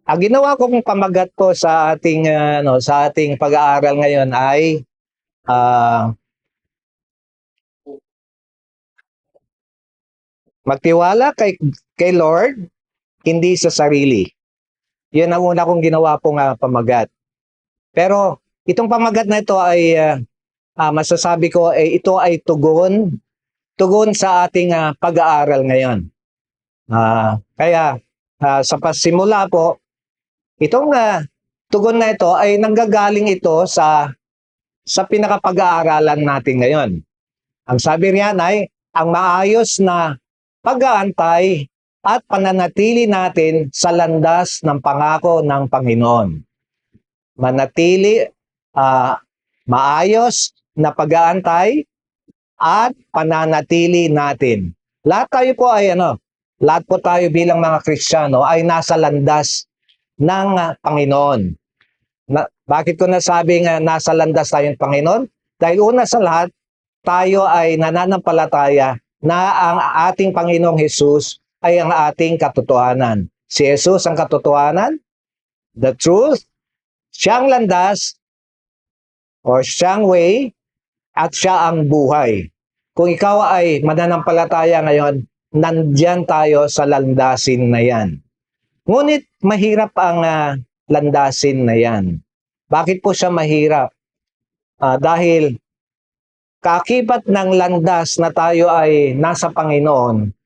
Ang ginawa kong pamagat po sa ating sa ating pag-aaral ngayon ay ah, magtiwala kay Lord, hindi sa sarili. 'Yun ang una kong ginawa pong pamagat. Pero itong pamagat na ito ay masasabi ko ito ay tugon sa ating pag-aaral ngayon. Kaya sa pasimula po, itong tugon na ito ay nanggagaling ito sa pinakapag-aaralan natin ngayon. Ang sabi riyan ay ang maayos na pag-aantay at pananatili natin sa landas ng pangako ng Panginoon. Manatili, maayos na pag-aantay at pananatili natin. Lahat tayo po ay lahat po tayo bilang mga Kristiyano ay nasa landas ng Panginoon. Bakit ko nasabing nasa landas tayo ng Panginoon? Dahil una sa lahat, tayo ay nananampalataya na ang ating Panginoong Hesus ay ang ating katotohanan. Si Jesus ang katotohanan, the truth, siyang landas, or siyang way, at siya ang buhay. Kung ikaw ay mananampalataya ngayon, nandyan tayo sa landasin na yan. Ngunit mahirap ang landasin na yan. Bakit po siya mahirap? Dahil kaakibat ng landas na tayo ay nasa Panginoon,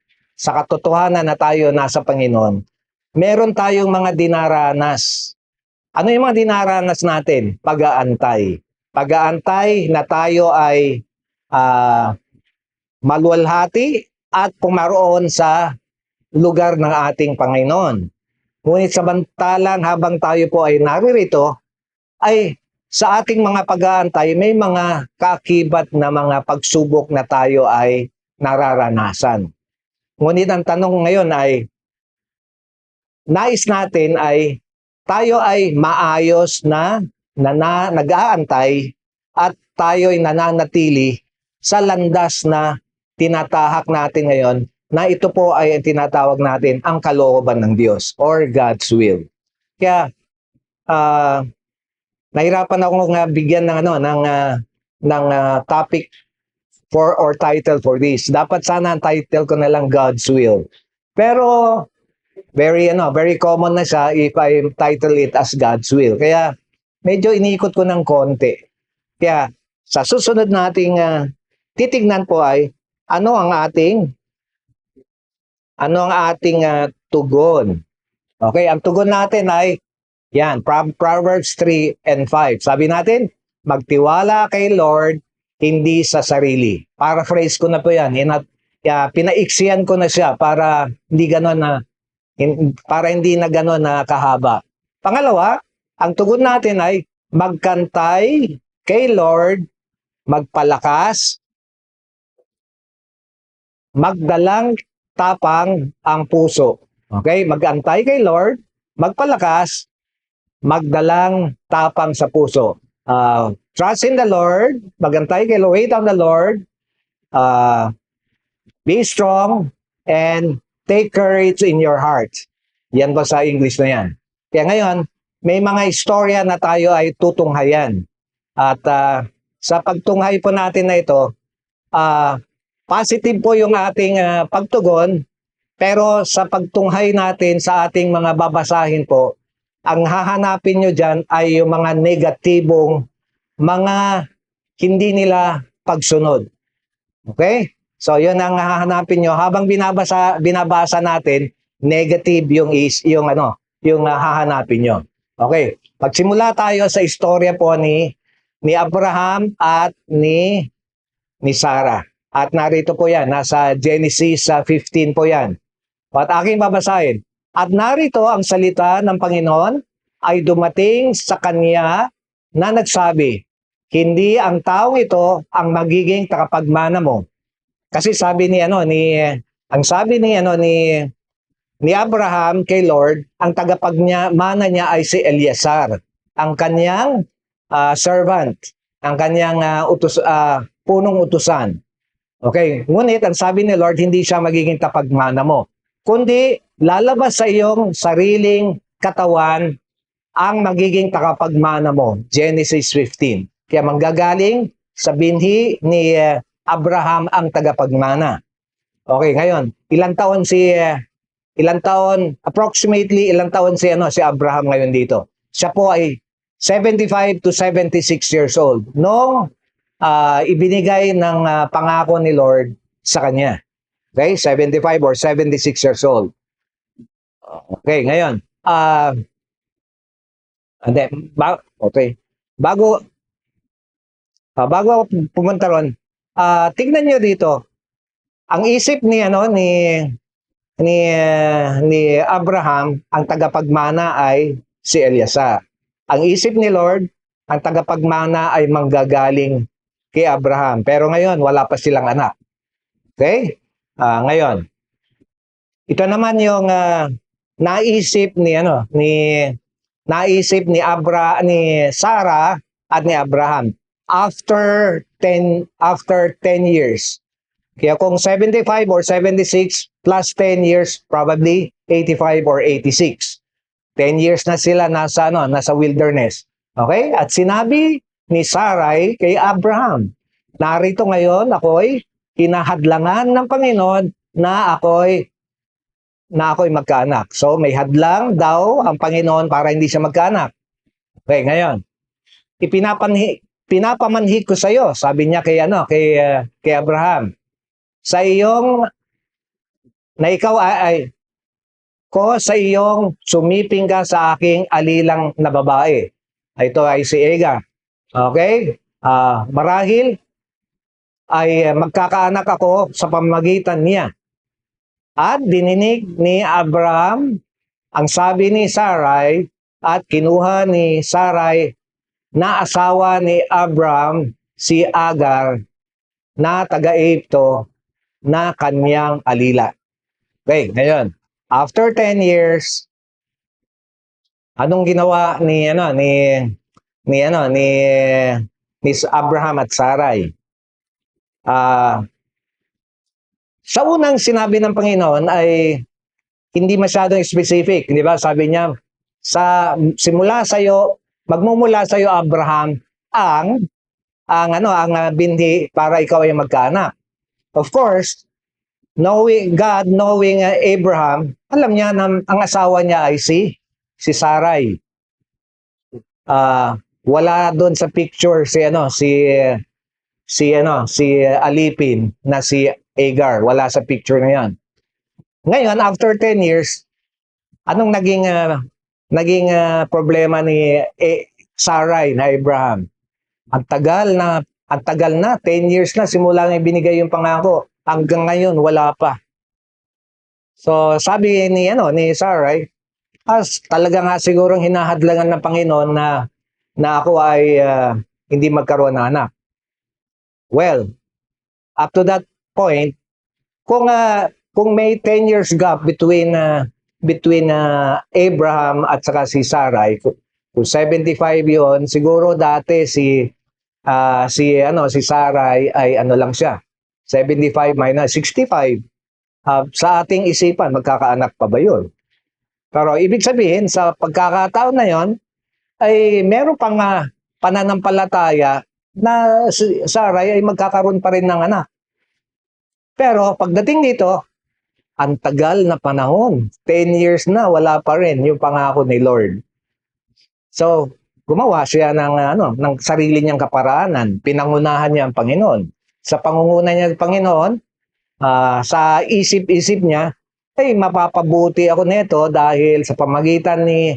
sa katotohanan na tayo nasa Panginoon, meron tayong mga dinaranas. Ano yung mga dinaranas natin? Pag-aantay. Pag-aantay na tayo ay maluwalhati at pumaroon sa lugar ng ating Panginoon. Ngunit samantalang habang tayo po ay naririto, ay sa ating mga pag-aantay, may mga kaakibat na mga pagsubok na tayo ay nararanasan. Ngunit ang tanong ngayon ay, nais natin ay tayo ay maayos na nag-aantay at tayo ay nananatili sa landas na tinatahak natin ngayon, na ito po ay tinatawag natin ang kalooban ng Diyos or God's will. Kaya nahirapan ako bigyan ng topic or title for this. Dapat sana ang title ko na lang God's will. Pero very common na siya if I title it as God's will. Kaya medyo iniikot ko ng konti. Kaya sa susunod nating titignan po ay ano ang ating tugon. Okay, ang tugon natin ay yan, Proverbs 3 and 5. Sabi natin, magtiwala kay Lord, hindi sa sarili. Paraphrase ko na po yan. Pinaiksiyan ko na siya para hindi na ganon na kahaba. Pangalawa, ang tugon natin ay magkantay kay Lord, magpalakas, magdalang tapang ang puso. Okay? Magantay kay Lord, magpalakas, magdalang tapang sa puso. Trust in the Lord, magantay kay Lord, wait on the Lord, be strong, and take courage in your heart. Yan ba sa English na yan? Kaya ngayon, may mga istorya na tayo ay tutunghayan. At sa pagtunghay po natin na ito, positive po yung ating pagtugon, pero sa pagtunghay natin sa ating mga babasahin po, ang hahanapin nyo dyan ay yung mga negatibong, mga hindi nila pagsunod. Okay? So yun ang hahanapin nyo. Habang binabasa natin, negative yung hahanapin nyo. Okay. Pagsimula tayo sa istorya po ni Abraham at ni Sarah. At narito po yan, nasa Genesis 15 po yan. At aking babasahin. At narito ang salita ng Panginoon ay dumating sa kanya na nagsabi, hindi ang taong ito ang magiging takapagmana mo. Kasi sabi ni Abraham kay Lord, ang tagapagmana niya ay si Eleazar, ang kanyang servant, ang kanyang punong utusan. Okay, ngunit ang sabi ni Lord, hindi siya magiging tapagmana mo, kundi lalabas sa iyong sariling katawan ang magiging takapagmana mo. Genesis 15. Kaya manggagaling sa binhi ni Abraham ang tagapagmana. Okay, ngayon, approximately ilang taon si Abraham ngayon dito? Siya po ay 75 to 76 years old nung ibinigay ng pangako ni Lord sa kanya. Okay, 75 or 76 years old. Okay, ngayon, okay. Bago ako pumunta ron, tignan niyo dito. Ang isip ni Abraham, ang tagapagmana ay si Eliezer. Ang isip ni Lord, ang tagapagmana ay manggagaling kay Abraham. Pero ngayon, wala pa silang anak. Okay? Ngayon, ito naman yung naisip ni Sarah at ni Abraham after 10 years. Kaya kung 75 or 76 plus 10 years, probably 85 or 86. 10 years na sila nasa wilderness. Okay? At sinabi ni Sarai kay Abraham, narito ngayon ako'y hinahadlangan ng Panginoon na ako'y magkaanak. So may hadlang daw ang Panginoon para hindi siya magkaanak. Okay, ngayon, pinapamanhi ko sa iyo, sabi niya kay Abraham, sa iyong sa iyong sumiping ka sa aking alilang na babae. Ito ay si Hagar. Okay? Marahil ay magkakaanak ako sa pamamagitan niya. At dininig ni Abraham ang sabi ni Sarai at kinuha ni Sarai na asawa ni Abraham si Hagar na taga-Egypto na kanyang alila. Okay, ngayon, after 10 years, anong ginawa ni Abraham at Sarai? Sa unang sinabi ng Panginoon ay hindi masyadong specific, di ba? Sabi niya, magmumula sa iyo Abraham ang binhi para ikaw ay magkaanak. Of course, knowing Abraham, alam niya na ang asawa niya ay si Sarai. Wala doon sa picture si alipin na si Hagar. Wala sa picture na 'yan. Ngayon, after 10 years, anong naging problema ni Sarai na Abraham? Ang tagal na 10 years na simula nang ibinigay yung pangako, hanggang ngayon wala pa. So sabi ni Sarai, talaga nga sigurong hinahadlangan ng Panginoon na ako ay hindi magkaroon ng anak. Well, up to that point, kung may 10 years gap between Abraham at saka si Sarai, kung 75 yon, siguro dati si Sarai ay lang siya. 75 minus 65. Sa ating isipan, magkakaanak pa ba yun? Pero ibig sabihin, sa pagkakataon na yon, ay meron pang pananampalataya na si Sarai ay magkakaroon pa rin ng anak. Pero pagdating dito, ang tagal na panahon, 10 years na, wala pa rin yung pangako ni Lord. So, gumawa siya ng sarili niyang kaparaanan. Pinangunahan niya ang Panginoon. Sa pangunguna niya ng Panginoon, sa isip-isip niya, ay mapapabuti ako nito dahil sa pamagitan ni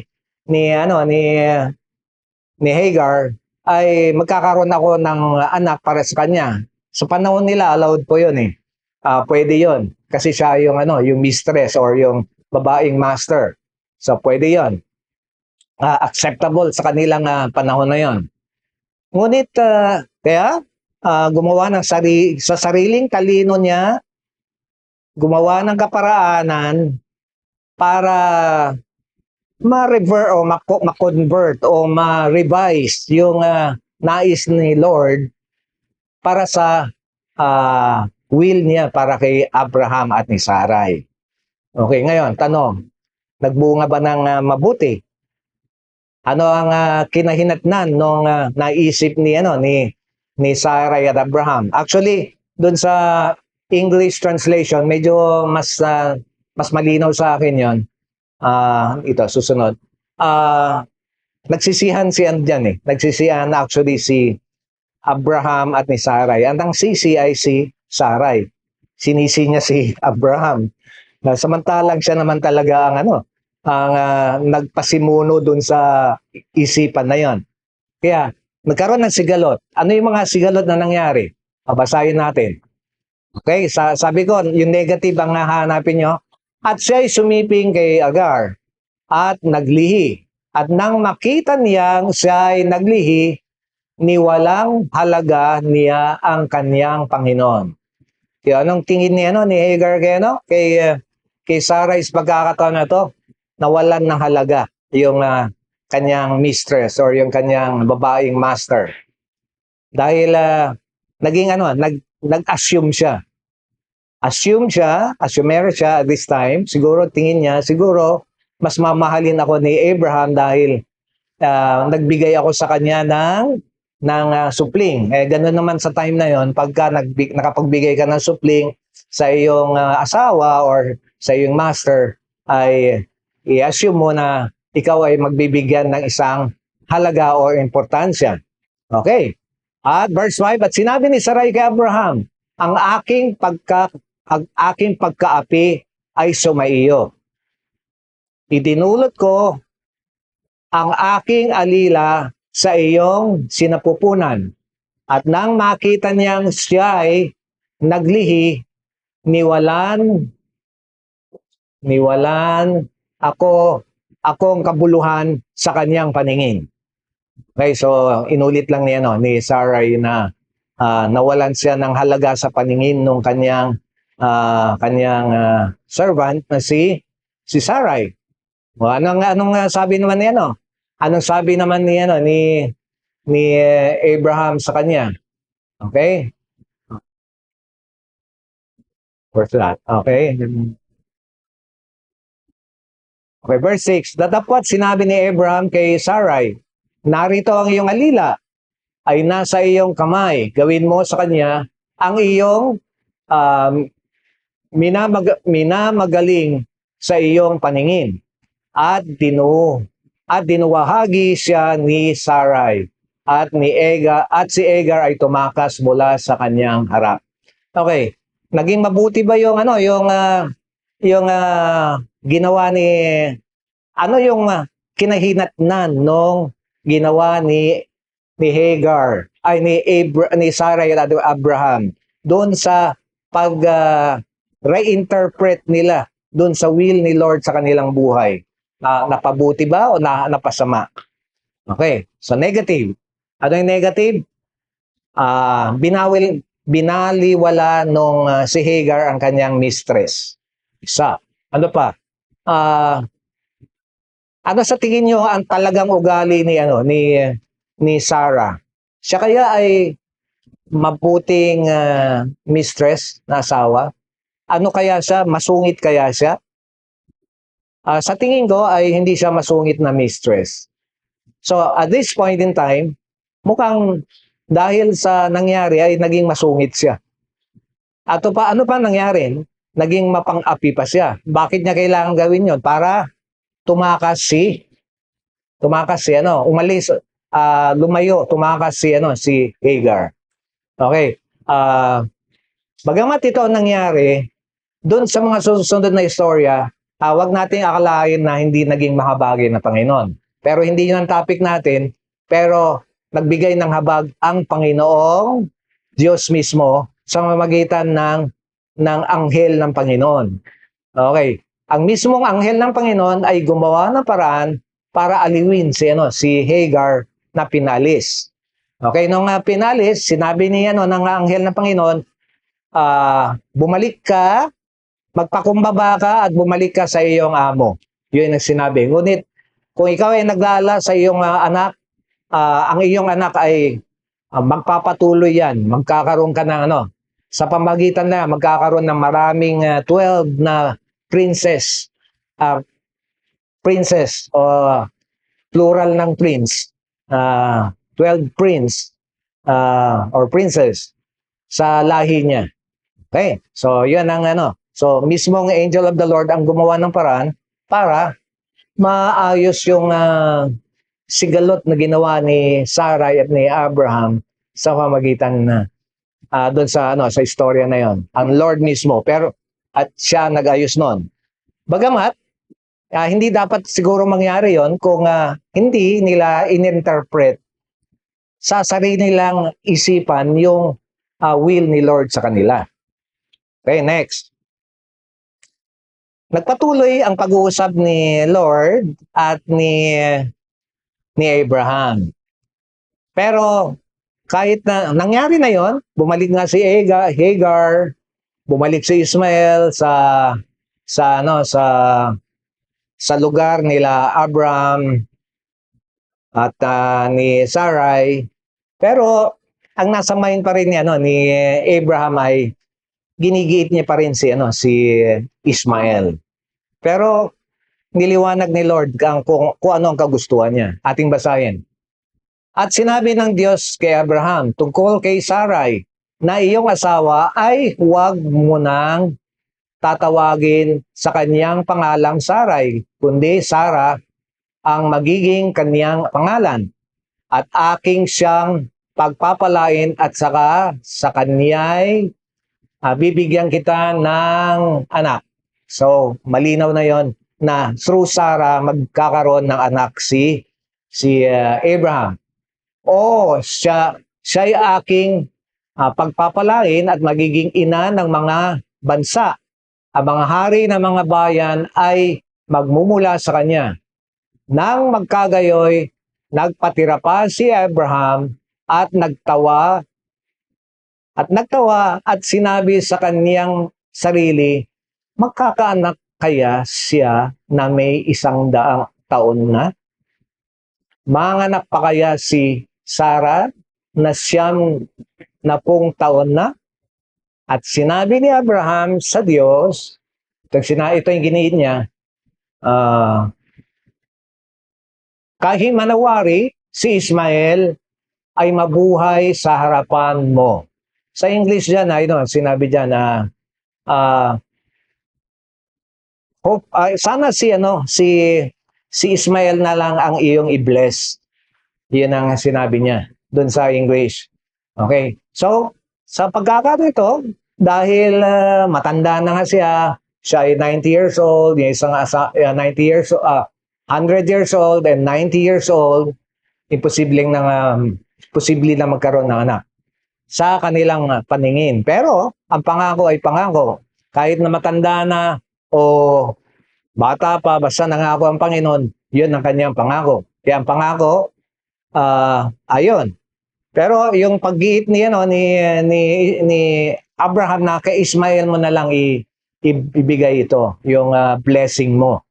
Hagar ay magkakaroon ako ng anak para sa kanya. Sa panahon nila, allowed po yun eh. Pwede yun. Kasi siya yung mistress or yung babaeng master. So, pwede yun. Acceptable sa kanilang panahon na yon. Ngunit kaya gumawa sa sariling talino niya, gumawa ng kaparaanan para ma-convert o ma-revise yung nais ni Lord para sa will niya para kay Abraham at ni Sarai. Okay, ngayon, tanong, nagbunga ba ng mabuti Ano ang kinahinatnan nung naisip ni Sarai at Abraham? Actually, doon sa English translation, medyo mas malinaw sa akin 'yon. Ito susunod. Nagsisihan si diyan eh. Nagsisihan actually si Abraham at ni Sarai. Ang sisi ay si Sarai. Sinisi niya si Abraham. Samantalang siya naman talaga ang nagpasimuno dun sa isipan na yon. Kaya nagkaroon ng sigalot. Ano yung mga sigalot na nangyari? Basahin natin. Okay, sabi ko, yung negative ang hahanapin nyo. At siya'y sumiping kay Agar at naglihi. At nang makita niyang siya'y naglihi, niwalang halaga niya ang kanyang Panginoon. Kaya anong tingin ni Hagar kay Sarah is pagkakataon na to? Nawalan ng halaga yung kanyang mistress or yung kanyang babaeng master. Dahil nag-assume siya. Assumere siya at this time. Siguro tingin niya, siguro mas mamahalin ako ni Abraham dahil nagbigay ako sa kanya ng supling. Ganun naman sa time na yon, pagka nakapagbigay ka ng supling sa iyong asawa or sa iyong master, ay i-assume mo na ikaw ay magbibigyan ng isang halaga o importansya. Okay. At verse 5, at sinabi ni Sarai kay Abraham, ang aking pagkaapi ay sumaiyo. Idinulot ko ang aking alila sa iyong sinapupunan. At nang makita niyang siya'y naglihi, niwalan akong kabuluhan sa kanyang paningin. Okay, so inulit lang ni Sarai na nawalan siya ng halaga sa paningin ng kanyang servant na si Sarai. O, anong sabi naman ni Anong sabi naman ni Abraham sa kanya? Okay? Where's that? Okay. Okay, verse 6. Datapwat sinabi ni Abraham kay Sarai, narito ang iyong alila, ay nasa iyong kamay. Gawin mo sa kanya ang iyong minamagaling sa iyong paningin. At dinuwahagi siya ni Sarai at si Agar ay tumakas mula sa kanyang harap. Okay. Naging mabuti ba yung ginawa yung kinahinatnan nung ginawa ni Hagar ay ni Sarai at Abraham doon sa pag reinterpret nila doon sa will ni Lord sa kanilang buhay. Napabuti ba o napasama? Okay, so negative. Ano yung negative? Binaliwala nung si Hagar ang kanyang mistress. Isa. Ano pa? Ano sa tingin niyo ang talagang ugali ni Sarah? Siya kaya ay mabuting mistress na asawa? Ano kaya siya? Masungit kaya siya? Sa tingin ko ay hindi siya masungit na mistress. So at this point in time, mukhang dahil sa nangyari ay naging masungit siya. At ano pa nangyari? Naging mapang-api pa siya. Bakit niya kailangan gawin yon? Para tumakas si lumayo, tumakas si Hagar. Okay. Bagamat ito ang nangyari, doon sa mga susunod na istorya, wag nating akalain na hindi naging mahabagin na Panginoon. Pero hindi yun ang topic natin, pero nagbigay ng habag ang Panginoong Diyos mismo sa pamamagitan ng anghel ng Panginoon. Okay. Ang mismong anghel ng Panginoon ay gumawa ng paraan para aliwin si Hagar na pinalis. Okay, nung pinalis, sinabi niya ng anghel ng Panginoon, bumalik ka, magpakumbaba ka at bumalik ka sa iyong amo. Yun ang sinabi. Ngunit kung ikaw ay naglala sa iyong anak, ang iyong anak ay magpapatuloy yan. Magkakaroon ka ng sa pamagitan na magkakaroon ng maraming 12 na princess o plural ng prince, 12 prince or princess sa lahi niya. Okay, so yun ang ano. So mismong angel of the Lord ang gumawa ng paraan para maayos yung sigalot na ginawa ni Sarah at ni Abraham sa pamagitan na doon sa sa istorya na yon. Ang Lord mismo, pero at siya nag-ayos noon. Bagamat hindi dapat siguro mangyari yon kung hindi nila ininterpret sa sarili nilang isipan yung will ni Lord sa kanila. Okay, next. Nagpatuloy ang pag-uusap ni Lord at ni Abraham. Pero kahit na nangyari na yon, bumalik nga si Hagar, bumalik si Ismael sa lugar nila Abraham at ni Sarai. Pero ang nasa mind pa rin ni Abraham ay ginigiit niya pa rin si Ismael. Pero niliwanag ni Lord kung ano ang kagustuhan niya. Ating basahin. At sinabi ng Diyos kay Abraham tungkol kay Sarai na iyong asawa ay huwag mo nang tatawagin sa kanyang pangalang Sarai, kundi Sarah ang magiging kanyang pangalan. At aking siyang pagpapalain at saka sa kanya'y bibigyan kita ng anak. So, malinaw na yon na through Sarah magkakaroon ng anak si Abraham. O siya'y aking pagpapalain at magiging ina ng mga bansa. Ang mga hari ng mga bayan ay magmumula sa kanya. Nang magkagayoy, nagpatira pa si Abraham at nagtawa at sinabi sa kaniyang sarili, magkakaanak kaya siya na may 100 taon na? Manganak pa kaya si Sarah na 90 taon na? At sinabi ni Abraham sa Diyos, ito yung giniit niya, kahit manawari si Ismael ay mabuhay sa harapan mo. Sa English dyan, sinabi dyan na sana si Ismael na lang ang iyong i-bless. Yun ang sinabi niya doon sa English. Okay. So, sa pagkakataon ito, dahil matanda na nga siya ay 90 years old, yung isang 100 years old and 90 years old, posible na magkaroon ng anak sa kanilang paningin. Pero, ang pangako ay pangako. Kahit na matanda na o bata pa, basta nangako ang Panginoon, yun ang kanyang pangako. Kaya ang pangako, ayon. Pero yung pag-giit ni Abraham na kay Ismael mo na lang ibigay ito, yung blessing mo.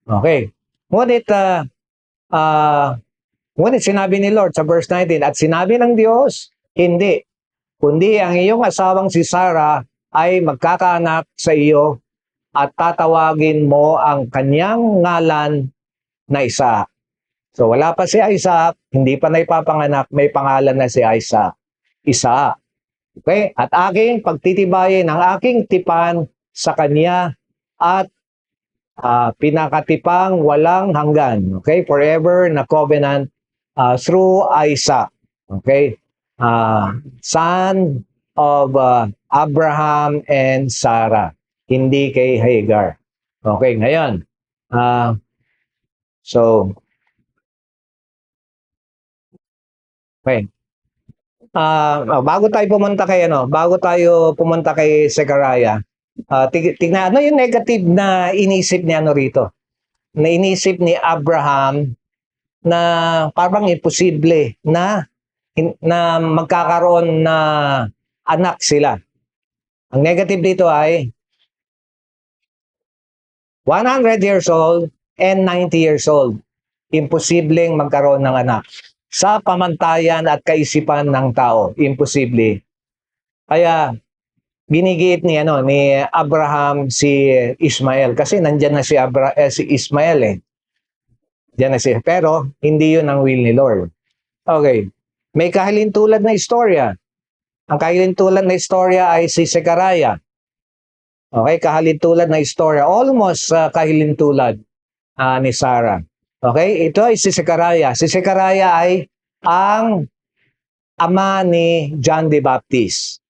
Okay. Ngunit sinabi ni Lord sa verse 19, at sinabi ng Diyos, hindi, kundi ang iyong asawang si Sarah ay magkakaanak sa iyo at tatawagin mo ang kanyang ngalan na Isaac. So wala pa si Isaac, hindi pa naipapanganak, may pangalan na si Isaac. Okay? At aking pagtitibayin ang aking tipan sa kanya at pinakatipang walang hanggan. Okay? Forever na covenant through Isaac. Okay? Son of Abraham and Sarah. Hindi kay Hagar. Okay, ngayon. Okay. Bago tayo pumunta kay Zechariah, tignan yung negative na inisip niya rito. Na inisip ni Abraham na parang imposible na magkakaroon na anak sila. Ang negative dito ay 100 years old and 90 years old. Imposibleng magkaroon ng anak. Sa pamantayan at kaisipan ng tao, imposible. Kaya ginigiit ni Abraham si Ismael kasi nandiyan na si Ismael . Genesis. Pero, hindi yun ang will ni Lord. Okay. May kahalintulad na istorya. Ang kahalintulad na istorya ay si Zechariah. Okay, kahalintulad na istorya. Almost kahalintulad ni Sarah. Okay, ito ay si Zechariah. Si Zechariah ay ang ama ni John the Baptist.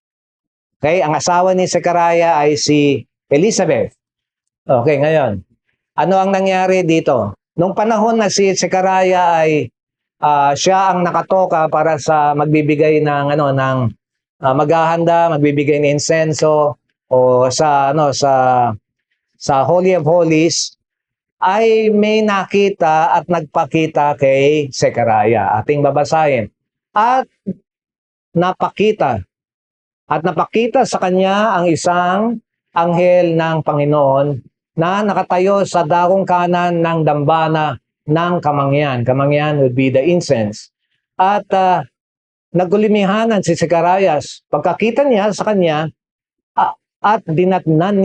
Okay, ang asawa ni Zechariah ay si Elizabeth. Okay, ngayon, ano ang nangyari dito? Nung panahon na si Zechariah ay siya ang nakatoka para sa magbibigay ng maghahanda, magbibigay ng insenso o sa Holy of Holies, ay may nakita at nagpakita kay Zechariah. Ating babasahin. At napakita sa kanya ang isang anghel ng Panginoon na nakatayo sa dakong kanan ng dambana ng kamangyan. Kamangyan would be the incense. At nagulimihanan si Zechariah. Pagkakita niya sa kanya, at dinatnan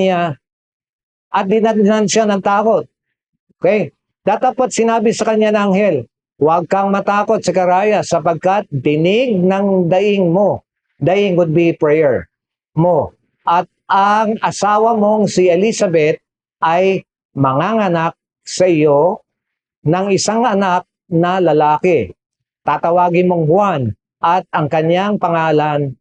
siya ng takot. Okay? Datapot sinabi sa kanya ng anghel, huwag kang matakot, Zechariah, sapagkat dinig ng daing mo. Daing would be prayer mo. At ang asawa mong si Elizabeth ay manganganak sa iyo ng isang anak na lalaki. Tatawagin mong Juan at ang kanyang pangalan.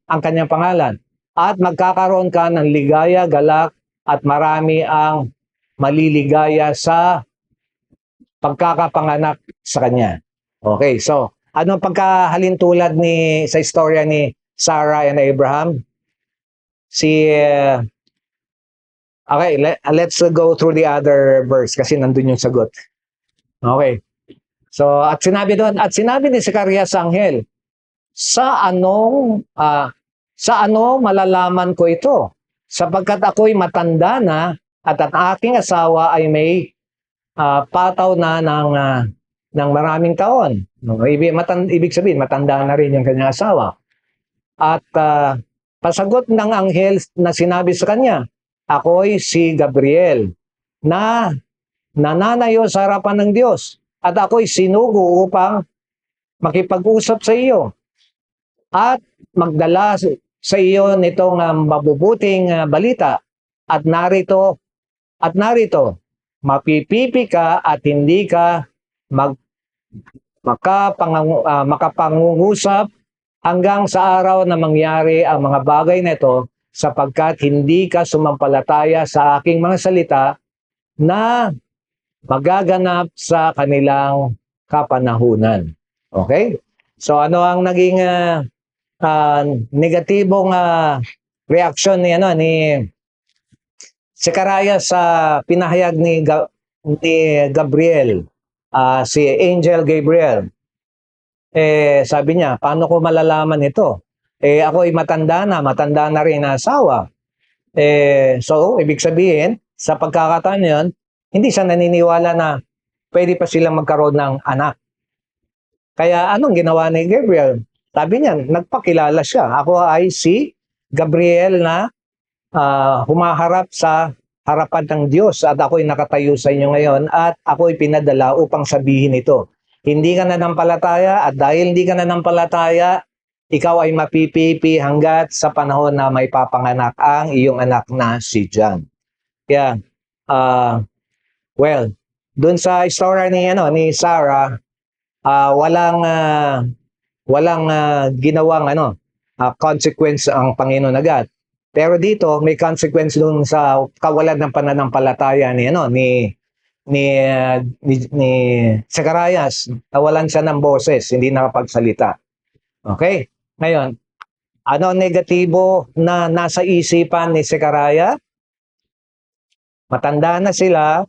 At magkakaroon ka ng ligaya, galak at marami ang maliligaya sa pagkakapanganak sa kanya. Okay, so ano pagkahalintulad sa istorya ni Sarah and Abraham? Okay, let's go through the other verse kasi nandun yung sagot. Okay. So, at sinabi ni Zechariah sa anghel, sa ano malalaman ko ito? Sapagkat ako'y matanda na at ang aking asawa ay may pataw na ng maraming taon. Ibig sabihin, matanda na rin yung kanyang asawa. At pasagot ng anghel na sinabi sa kanya, ako'y si Gabriel na nananayo sa harapan ng Diyos at ako'y sinugo upang makipag-usap sa iyo at magdala sa iyo nitong mabubuting balita at narito, mapipipi ka at hindi ka makapangungusap hanggang sa araw na mangyari ang mga bagay na ito sapagkat hindi ka sumampalataya sa aking mga salita na magaganap sa kanilang kapanahunan. Okay? So ano ang naging negatibong reaksyon ni Zechariah sa pinahayag ni Gabriel, si Angel Gabriel? Sabi niya, paano ko malalaman ito? Ako ay matanda na rin na asawa. So, ibig sabihin, sa pagkakataon yun, hindi siya naniniwala na pwede pa silang magkaroon ng anak. Kaya anong ginawa ni Gabriel? Sabi niya, nagpakilala siya. Ako ay si Gabriel na humaharap sa harapan ng Diyos at ako'y nakatayo sa inyo ngayon at ako'y pinadala upang sabihin ito. Hindi ka nanampalataya at dahil hindi ka nanampalataya, ikaw ay mapipipi hanggat sa panahon na may papanganak ang iyong anak na si John. Kaya, dun sa istorya ni Sarah, walang ginawang consequence ang Panginoon agad. Pero dito may consequence dun sa kawalan ng pananampalataya ni Zechariah. Nawalan siya ng boses, hindi nakapagsalita. Okay? Ngayon, ano ang negatibo na nasa isipan ni Zechariah? Matanda na sila,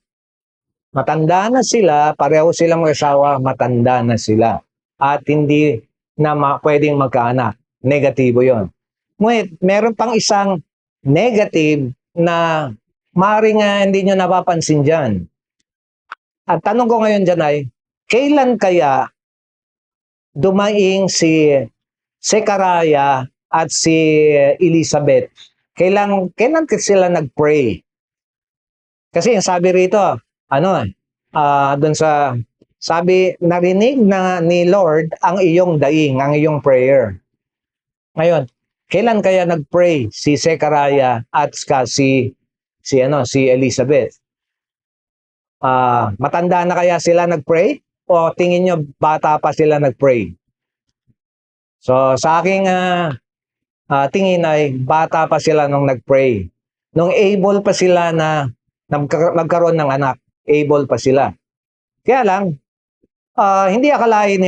pareho silang mag-asawa, matanda na sila. At hindi na pwedeng magkaanak. Negatibo yon. Meron pang isang negative na maaaring hindi nyo napapansin dyan. At tanong ko ngayon dyan ay, kailan kaya dumaing si Zechariah at si Elizabeth? Kailan sila nag-pray? Kasi yung sabi rito, doon sa Sabi, narinig na ni Lord ang iyong daing, ang iyong prayer. Ngayon, kailan kaya nag-pray si Zechariah at si Elizabeth? Matanda na kaya sila nag-pray? O tingin nyo bata pa sila nag-pray? So sa aking tingin ay bata pa sila nung nag-pray. Nung able pa sila na magkaroon ng anak, able pa sila. Kaya lang, hindi akalain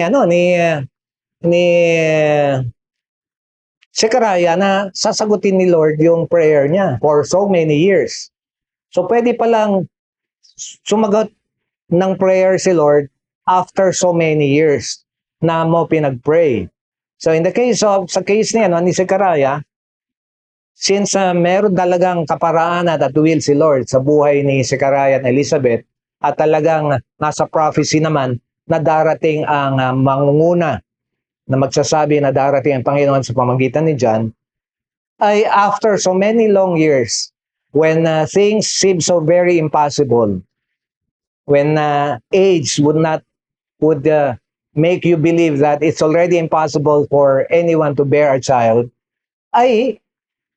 ni Zechariah na sasagutin ni Lord yung prayer niya for so many years. So pwede palang sumagot ng prayer si Lord after so many years na mo pinag-pray. So in the case sa case niya, ni Zechariah, since meron talagang kaparaanan at will si Lord sa buhay ni Zechariah at Elizabeth, at talagang nasa prophecy naman na darating ang mangunguna na magsasabi na darating ang Panginoon sa pamamagitan ni John, ay after so many long years, when things seem so very impossible, when age would make you believe that it's already impossible for anyone to bear a child, ay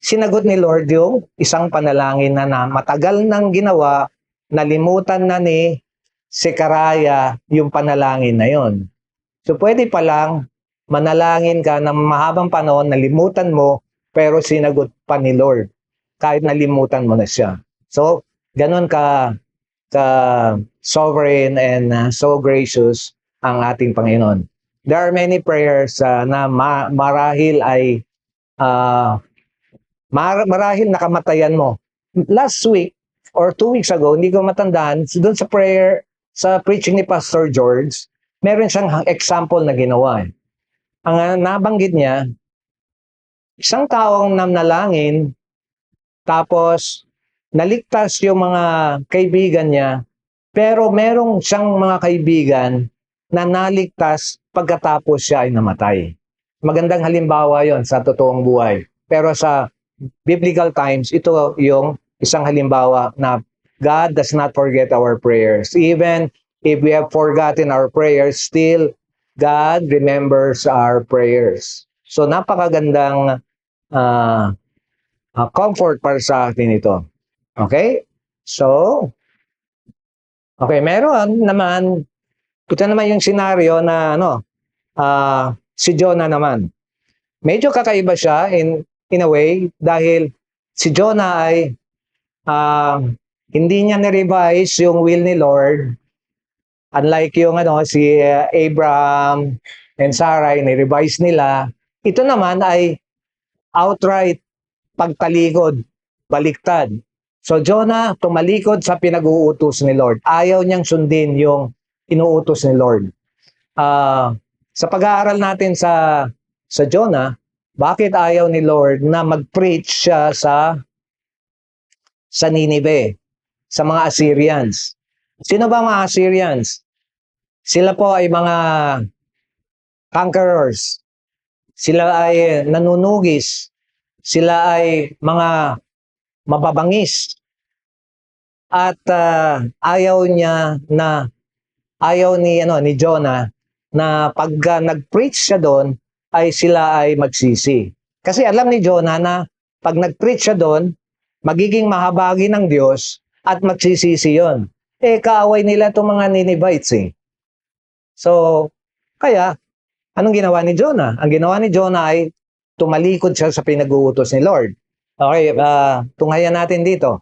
sinagot ni Lord yung isang panalangin na matagal nang ginawa, nalimutan na ni Zechariah yung panalangin na yon. So pwede palang manalangin ka ng mahabang panahon, nalimutan mo, pero sinagot pa ni Lord kahit nalimutan mo na siya. So ganun ka sovereign and so gracious ang ating Panginoon. There are many prayers na marahil ay marahil nakamatayan mo. Last week or 2 weeks ago, hindi ko matandaan, doon sa prayer, sa preaching ni Pastor George, meron siyang example na ginawa. Ang nabanggit niya, isang taong namnalangin, tapos naligtas yung mga kaibigan niya, pero merong siyang mga kaibigan na naligtas pagkatapos siya ay namatay. Magandang halimbawa yon sa totoong buhay. Pero sa biblical times, ito yung isang halimbawa na God does not forget our prayers. Even if we have forgotten our prayers, still God remembers our prayers. So napakagandang comfort para sa atin ito. Okay? So, okay, meron naman, ito naman yung senaryo na si Jonah naman. Medyo kakaiba siya in a way dahil si Jonah ay hindi niya ni-revise yung will ni Lord. Unlike yung si Abraham and Sarai, ni-revise nila. Ito naman ay outright pagtalikod, baliktad. So Jonah tumalikod sa pinag-uutos ni Lord. Ayaw niyang sundin yung inuutos ni Lord. Sa pag-aaral natin sa Jonah, bakit ayaw ni Lord na mag-preach siya sa Nineveh, sa mga Assyrians? Sino ba mga Assyrians? Sila po ay mga conquerors. Sila ay nanunugis. Sila ay mga mababangis. At ayaw ni Jonah na pag nag-preach siya doon, ay sila ay magsisi. Kasi alam ni Jonah na pag nag-preach siya doon, magiging mahabagi ng Diyos at magsisisi yon. Kaaway nila itong mga Ninevites eh. So, kaya, anong ginawa ni Jonah? Ang ginawa ni Jonah ay tumalikod siya sa pinag-uutos ni Lord. Okay, tunghayan natin dito.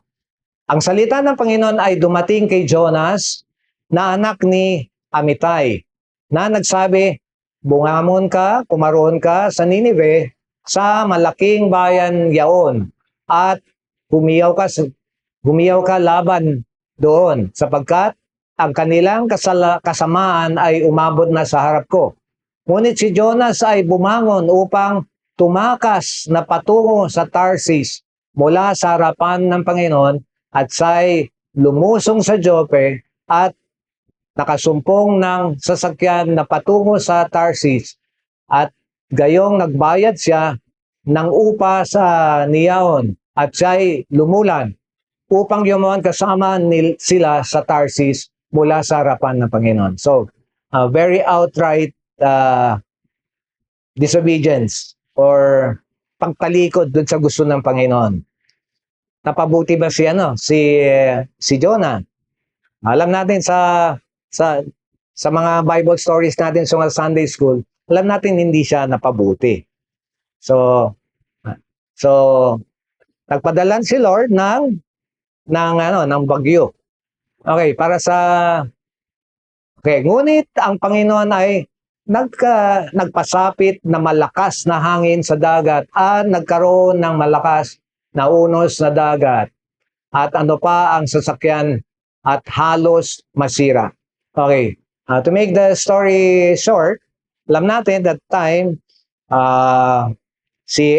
Ang salita ng Panginoon ay dumating kay Jonas na anak ni Amittai, na nagsabi, bungamon ka, kumaroon ka sa Nineveh, sa malaking bayan yaon, at humiyaw ka laban doon, sapagkat ang kanilang kasamaan ay umabot na sa harap ko. Ngunit si Jonas ay bumangon upang tumakas na patungo sa Tarsis mula sa harapan ng Panginoon, at siya'y lumusong sa Jope at nakasumpong ng sasakyan na patungo sa Tarsis, at gayong nagbayad siya ng upa sa Niyaon, at siya'y lumulan upang yumuon kasama sila sa Tarsis mula sa harapan ng Panginoon. So, very outright disobedience or pagtalikod dun sa gusto ng Panginoon. Napabuti ba si Jonah? Alam natin sa mga Bible stories natin sa mga Sunday school, alam natin hindi siya napabuti. So nagpadalan si Lord ng bagyo. Okay, ngunit ang Panginoon ay nagpasapit na malakas na hangin sa dagat at nagkaroon ng malakas na unos na dagat. At ano pa ang sasakyan at halos masira. Okay, to make the story short, alam natin that time si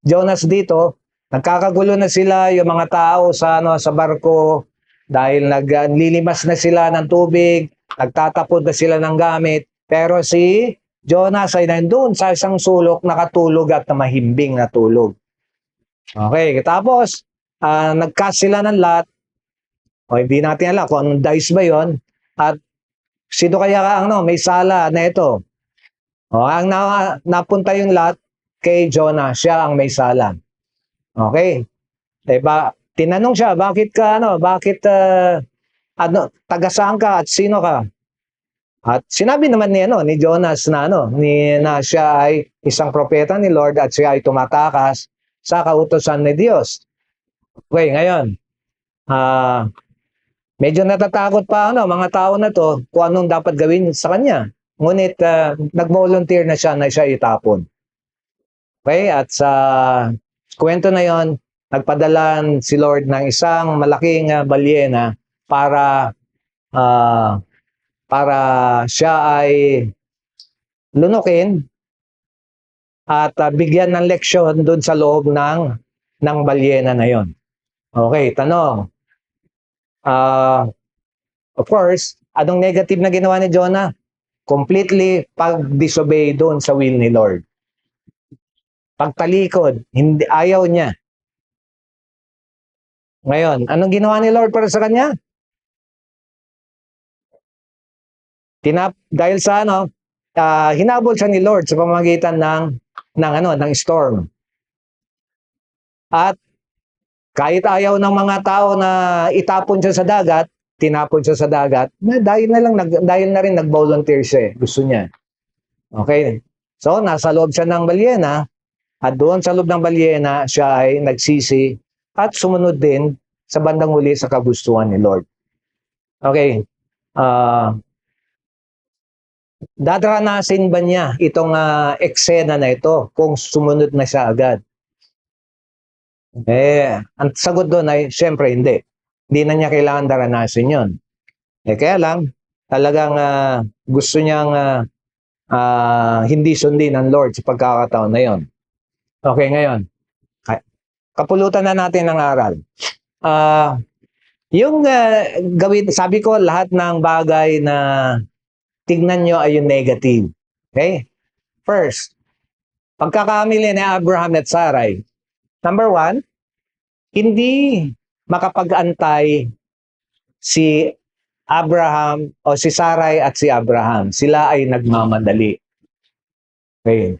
Jonas dito, nagkakagulo na sila yung mga tao sa barko dahil naglilimas na sila ng tubig, nagtatapon na sila ng gamit, pero si Jonas ay nandoon sa isang sulok nakatulog at mahimbing na tulog. Okay, tapos nag-cast sila ng lot. O hindi natin alam kung anong dice ba 'yon at sino kaya may sala na ito. O ang napunta yung lot kay Jonah, siya ang may sala. Okay? Tinanong siya, bakit taga saan ka at sino ka? At sinabi naman ni Jonas na siya ay isang propeta ni Lord at siya ay tumatakas sa kautusan ni Diyos. Okay, ngayon, medyo natatakot pa mga tao na to kung anong dapat gawin sa kanya. Ngunit nag-volunteer na siya itapon. Okay, at sa kwento na yon, nagpadalan si Lord ng isang malaking balyena para siya ay lunukin at bigyan ng leksyon doon sa loob ng balyena na yon. Okay, tanong. Of course, anong negative na ginawa ni Jonah? Completely pag-disobey doon sa will ni Lord. Pagtalikod, ayaw niya. Ngayon, anong ginawa ni Lord para sa kanya? Dahil sa hinabol siya ni Lord sa pamamagitan ng storm. At kahit ayaw ng mga tao na itapon siya sa dagat, tinapon siya sa dagat, dahil na rin nag-volunteer siya. Gusto niya. Okay? So, nasa loob siya ng balyena, at doon sa loob ng balyena, siya ay nagsisi at sumunod din sa bandang huli sa kagustuhan ni Lord. Okay. Dadaranasin ba niya itong eksena na ito kung sumunod na siya agad? Ang sagot doon ay, syempre hindi. Hindi na niya kailangan daranasin yon. Kaya lang, talagang gusto niyang hindi sundin ng Lord sa pagkakataon na yon. Okay, ngayon, kapulutan na natin ng aral. Yung gawin, sabi ko, lahat ng bagay na tignan nyo ay yung negative. Okay? First, pagkakamili ni Abraham at Sarai. Number 1, hindi makapag-antay si Abraham o si Sarai at si Abraham. Sila ay nagmamadali. Okay.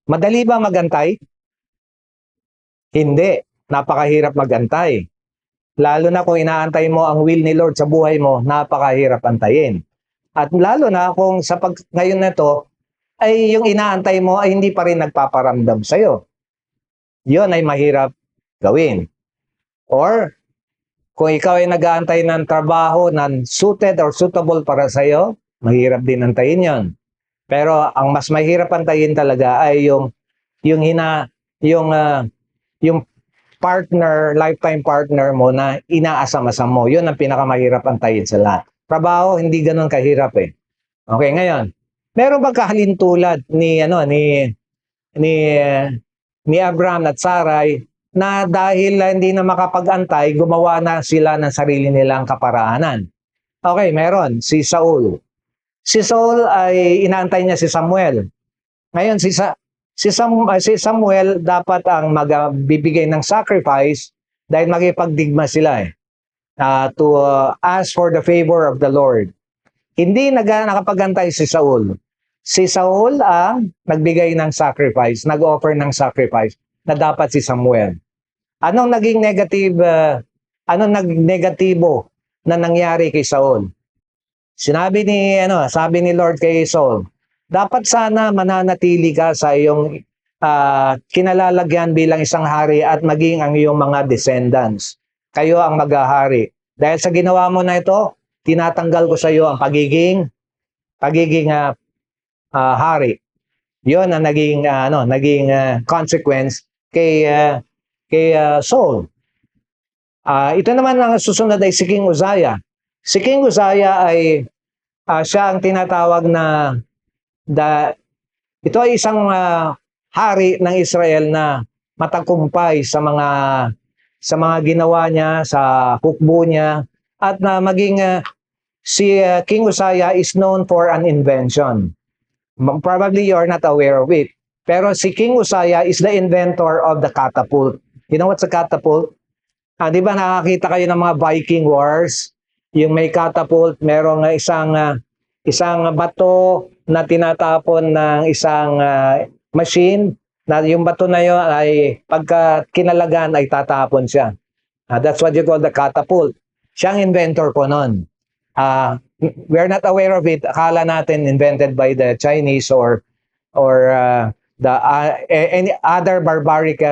Madali ba magantay? Hindi. Napakahirap magantay. Lalo na kung inaantay mo ang will ni Lord sa buhay mo, napakahirap antayin. At lalo na kung ngayon na to, ay yung inaantay mo ay hindi pa rin nagpaparamdam sa'yo. Yun ay mahirap gawin. Or, kung ikaw ay nag-aantay ng trabaho na suited or suitable para sa'yo, mahirap din antayin yon. Pero ang mas mahirap antayin talaga ay yung partner, lifetime partner mo na inaasam-asam mo. Yun ang pinakamahirap antayin sa lahat. Trabaho, hindi ganun kahirap eh. Okay, ngayon, meron bang kahalintulad ni Abraham at Sarai na dahil hindi na makapag-antay, gumawa na sila ng sarili nilang kaparaanan? Okay, meron. Si Saul. Si Saul ay inaantay niya si Samuel. Ngayon, si Samuel dapat ang magbibigay ng sacrifice dahil makipagdigma sila to ask for the favor of the Lord. Hindi nakapagantay si Saul. Si Saul ang nagbigay ng sacrifice, nag-offer ng sacrifice na dapat si Samuel. Anong naging negative, anong negatibo na nangyari kay Saul? Sabi ni Lord kay Saul, dapat sana mananatili ka sa iyong kinalalagyan bilang isang hari at maging ang iyong mga descendants. Kayo ang maghahari. Dahil sa ginawa mo na ito, tinatanggal ko sa iyo ang pagiging hari. 'Yon ang naging consequence kay Saul. Ito naman ang susunod ay si King Uzziah. Si King Uzziah ay siya ang tinatawag na ito ay isang hari ng Israel na matagumpay sa mga ginawa niya, sa hukbo niya, at na maging si King Uzziah is known for an invention. Probably you're not aware of it. Pero si King Uzziah is the inventor of the catapult. You know what's a catapult? Di ba nakakita kayo ng mga Viking wars? Yung may catapult, merong isang bato na tinatapon ng isang machine, na yung bato na yun ay pagka kinalagan ay tatapon siya. That's what you call the catapult. Siyang inventor po nun. We're not aware of it. Akala natin invented by the Chinese or any other barbaric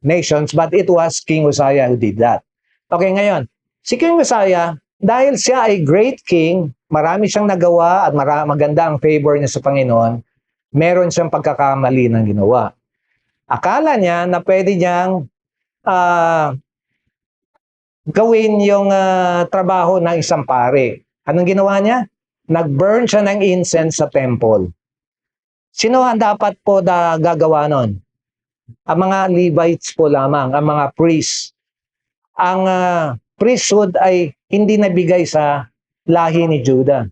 nations, but it was King Uzziah who did that. Okay, ngayon, si King Uzziah, dahil siya ay great king, marami siyang nagawa at maganda ang favor niya sa Panginoon, meron siyang pagkakamali ng ginawa. Akala niya na pwede niyang gawin yung trabaho ng isang pare. Anong ginawa niya? Nag-burn siya ng incense sa temple. Sino ang dapat po gagawa nun? Ang mga Levites po lamang, ang mga priests. Ang priesthood ay hindi nabigay sa lahi ni Judah,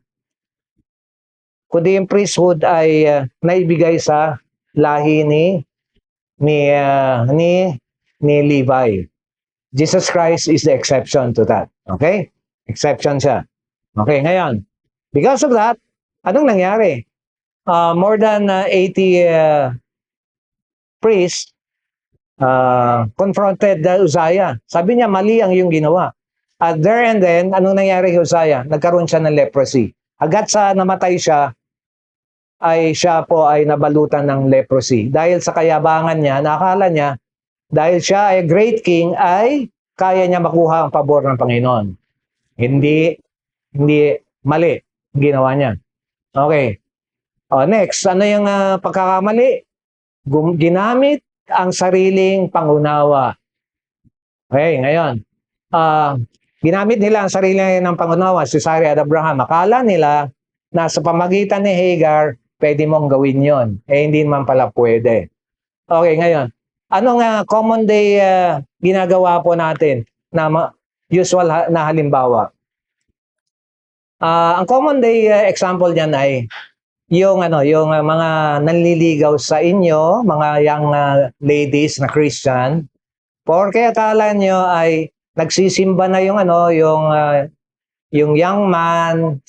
kundi yung priesthood ay naibigay sa lahi ni Levi. Jesus Christ is the exception to that. Okay? Exception siya. Okay, ngayon, because of that, anong nangyari? More than 80 priests confronted Uzziah. Sabi niya, mali ang iyong ginawa. At there and then, anong nangyari kay Uzziah? Nagkaroon siya ng leprosy. Agad sa namatay siya, ay siya po ay nabalutan ng leprosy. Dahil sa kayabangan niya, nakakala niya, dahil siya ay great king, ay kaya niya makuha ang pabor ng Panginoon. Hindi mali ginawa niya. Okay. Next, ano yung pagkakamali? Ginamit ang sariling pangunawa. Okay, ngayon. Ginamit nila ang sarili ng pangunawa, si Sarah at Abraham. Akala nila na sa pamagitan ni Hagar, pwede mong gawin yon. Hindi naman pala pwede. Okay, ngayon. Anong common day ginagawa po natin na usual na halimbawa? Ang common day example niyan ay yung mga nanliligaw sa inyo, mga young ladies na Christian. Porque akala nyo ay nagsisimba na yung young man,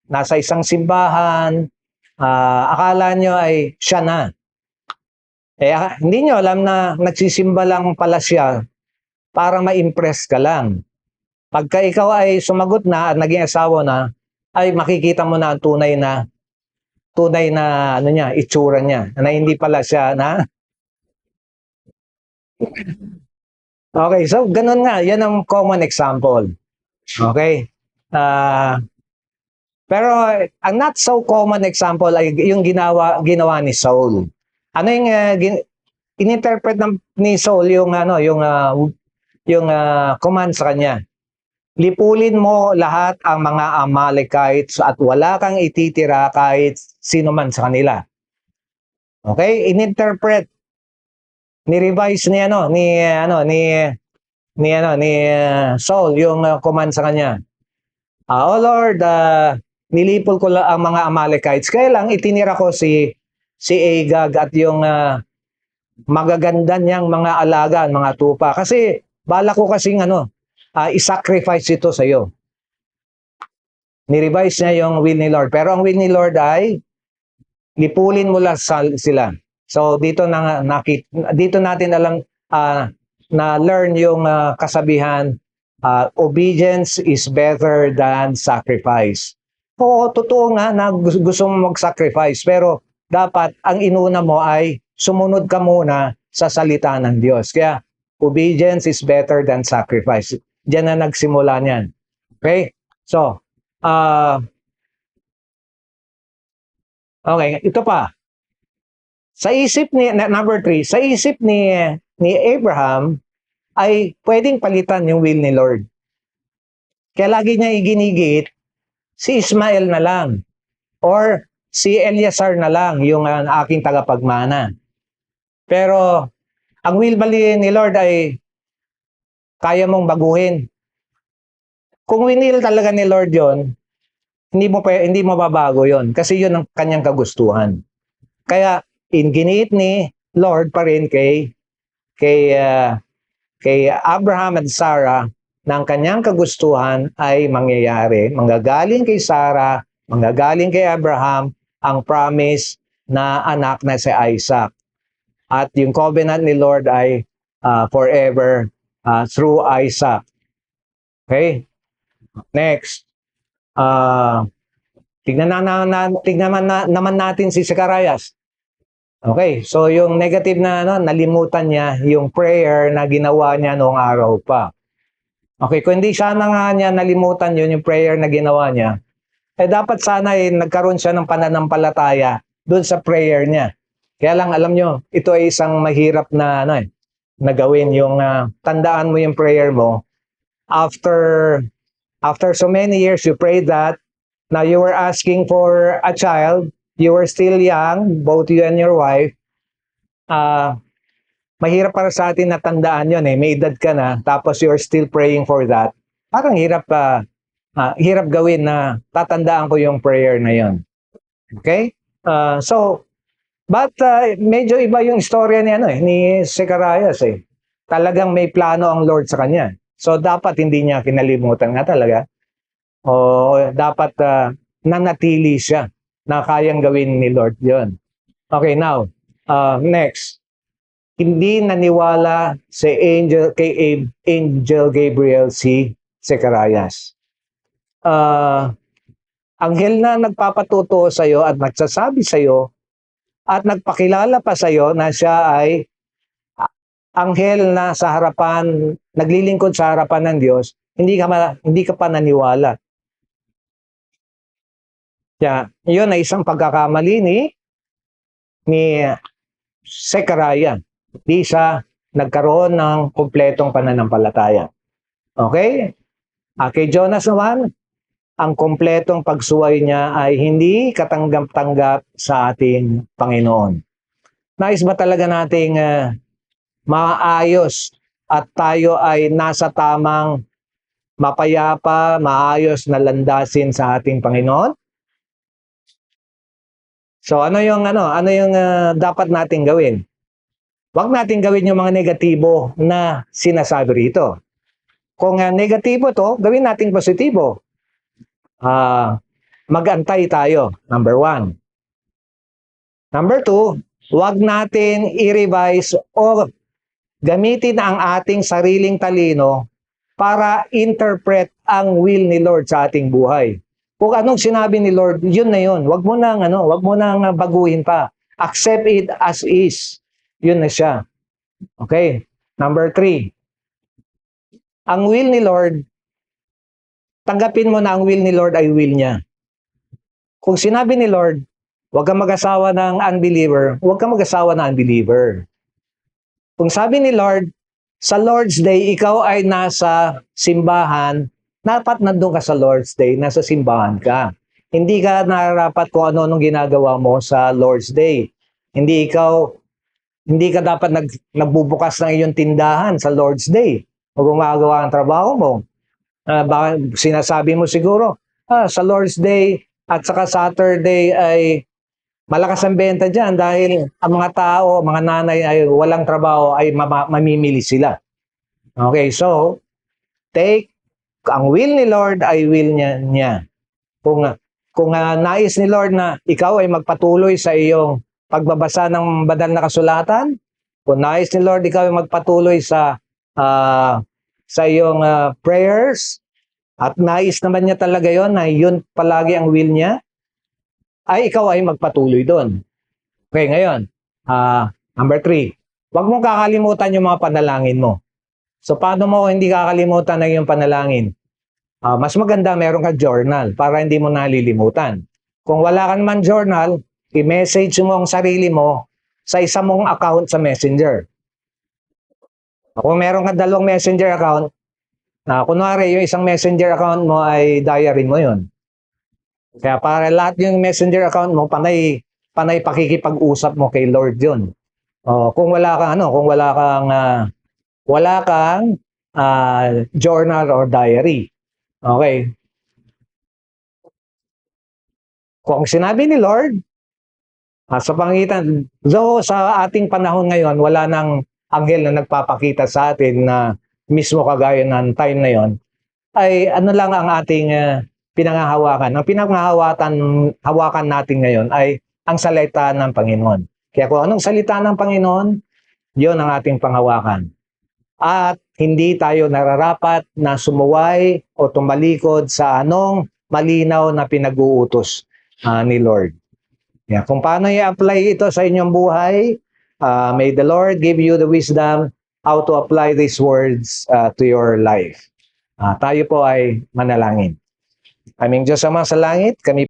nasa isang simbahan, akala nyo ay siya na. Hindi nyo alam na nagsisimba lang pala siya para ma-impress ka lang. Pagka ikaw ay sumagot na at naging asawa na, ay makikita mo na ang tunay na itsura niya, na hindi pala siya na. Okay, so ganun nga, yan ang common example. Okay? Pero ang not so common example ay yung ginawa ni Saul. Ano yung in-interpret ni Saul yung command sa kanya? Lipulin mo lahat ang mga Amalekites at wala kang ititira kahit sino man sa kanila. Okay? In-interpret, ni-revise ni Saul yung command sa kanya. Oh Lord, nilipol ko lang ang mga Amalekites. Kaya lang itinira ko si Agag at yung magaganda niyang mga alaga, mga tupa. Kasi bala ko kasing isacrifice ito sa iyo. Ni-revise niya yung will ni Lord. Pero ang will ni Lord ay lipulin mo lang sila. So dito dito natin alam na learn yung kasabihan, obedience is better than sacrifice. Oo, totoo nga na gusto mo mag-sacrifice, pero dapat ang inuna mo ay sumunod ka muna sa salita ng Diyos. Kaya obedience is better than sacrifice. Diyan na nagsimula niyan. Okay? So, okay, ito pa. Sa isip number 3, sa isip ni Abraham ay pwedeng palitan yung will ni Lord. Kaya lagi niya iginigit si Ismael na lang or si Eleazar na lang yung aking tagapagmana. Pero ang will bali ni Lord ay kaya mong baguhin. Kung winil talaga ni Lord yon, hindi mo babago yon kasi yun ang kanyang kagustuhan. Kaya giniit ni Lord pa rin kay Abraham at Sarah na ang kanyang kagustuhan ay mangyayari. Manggagaling kay Sarah, manggagaling kay Abraham ang promise na anak na si Isaac. At yung covenant ni Lord ay forever through Isaac. Okay? Next. Tignan naman natin si Zacarias. Okay, so yung negative na nalimutan niya yung prayer na ginawa niya noong araw pa. Okay, kung hindi sana nga niya nalimutan yun, yung prayer na ginawa niya, dapat sana nagkaroon siya ng pananampalataya doon sa prayer niya. Kaya lang alam nyo, ito ay isang mahirap na na gawin yung tandaan mo yung prayer mo after so many years you prayed that. Now you were asking for a child, you were still young, both you and your wife. Mahirap para sa atin na tandaan yun may edad ka na, tapos you're still praying for that. Parang hirap gawin na tatandaan ko yung prayer na yun. Okay? But medyo iba yung istorya ni Zacarias Talagang may plano ang Lord sa kanya. So dapat hindi niya kinalimutan nga talaga. O dapat nanatili siya na kayang gawin ni Lord yon. Okay, now, next. Hindi naniwala kay Angel Gabriel si Zacarias. Anghel na nagpapatuto sa iyo at nagsasabi sa iyo at nagpakilala pa sa iyo na siya ay anghel na sa harapan, naglilingkod sa harapan ng Diyos, hindi ka pa naniwala. Kaya, yun ay isang pagkakamali ni Zacarias. Di siya nagkaroon ng kumpletong pananampalataya. Okay? Kay Jonas naman, ang kumpletong pagsuway niya ay hindi katanggap-tanggap sa ating Panginoon. Nais ba talaga nating maayos at tayo ay nasa tamang mapayapa, maayos na landasin sa ating Panginoon? So ano yung dapat nating gawin? Huwag nating gawin yung mga negatibo na sinasabi rito. Kung negatibo to, gawin nating positibo. Mag-antay tayo, number 1. Number 2, huwag natin i-revise o gamitin ang ating sariling talino para interpret ang will ni Lord sa ating buhay. Kung anong sinabi ni Lord, yun na yun. Wag mo nang baguhin pa. Accept it as is. Yun na siya. Okay. Number 3. Ang will ni Lord, tanggapin mo na ang will ni Lord ay will niya. Kung sinabi ni Lord, huwag kang mag-asawa ng unbeliever, huwag kang mag-asawa ng unbeliever. Kung sabi ni Lord, sa Lord's Day, ikaw ay nasa simbahan, dapat nandun ka sa Lord's Day, nasa simbahan ka. Hindi ka nararapat kung ano ginagawa mo sa Lord's Day. Hindi ka dapat nagbubukas ng iyong tindahan sa Lord's Day o gumagawa ang trabaho mo. Sinasabi mo siguro, sa Lord's Day at saka Saturday ay malakas ang benta dyan dahil ang mga tao, mga nanay ay walang trabaho ay mamimili sila. Okay, so, ang will ni Lord ay will niya. Kung nais ni Lord na ikaw ay magpatuloy sa iyong pagbabasa ng banal na kasulatan, kung nais ni Lord ikaw ay magpatuloy sa iyong prayers, at nais naman niya talaga yon na yun palagi ang will niya, ay ikaw ay magpatuloy doon. Okay, ngayon, number 3, huwag mong kakalimutan yung mga panalangin mo. So, paano mo hindi kakalimutan ng iyong panalangin? Mas maganda meron ka journal para hindi mo nalilimutan. Kung wala ka naman journal, i-message mo ang sarili mo sa isa mong account sa Messenger. Kung meron ka 2 Messenger account, kunwari yung isang Messenger account mo ay diary mo yun. Kaya para lahat yung Messenger account mo, panay pakikipag-usap mo kay Lord yun. Kung wala kang journal or diary. Okay. Kung sinabi ni Lord, sa pangitan, though sa ating panahon ngayon, wala nang anghel na nagpapakita sa atin na mismo kagaya ng time na yon, ay ano lang ang ating pinanghahawakan. Ang pinanghahawakan natin ngayon ay ang salita ng Panginoon. Kaya kung anong salita ng Panginoon, yon ang ating panghawakan. At hindi tayo nararapat na sumuway o tumalikod sa anong malinaw na pinag-uutos ni Lord. Yeah, kung paano i-apply ito sa inyong buhay, may the Lord give you the wisdom how to apply these words to your life. Tayo po ay manalangin. Aming Diyos Ama sa langit, kami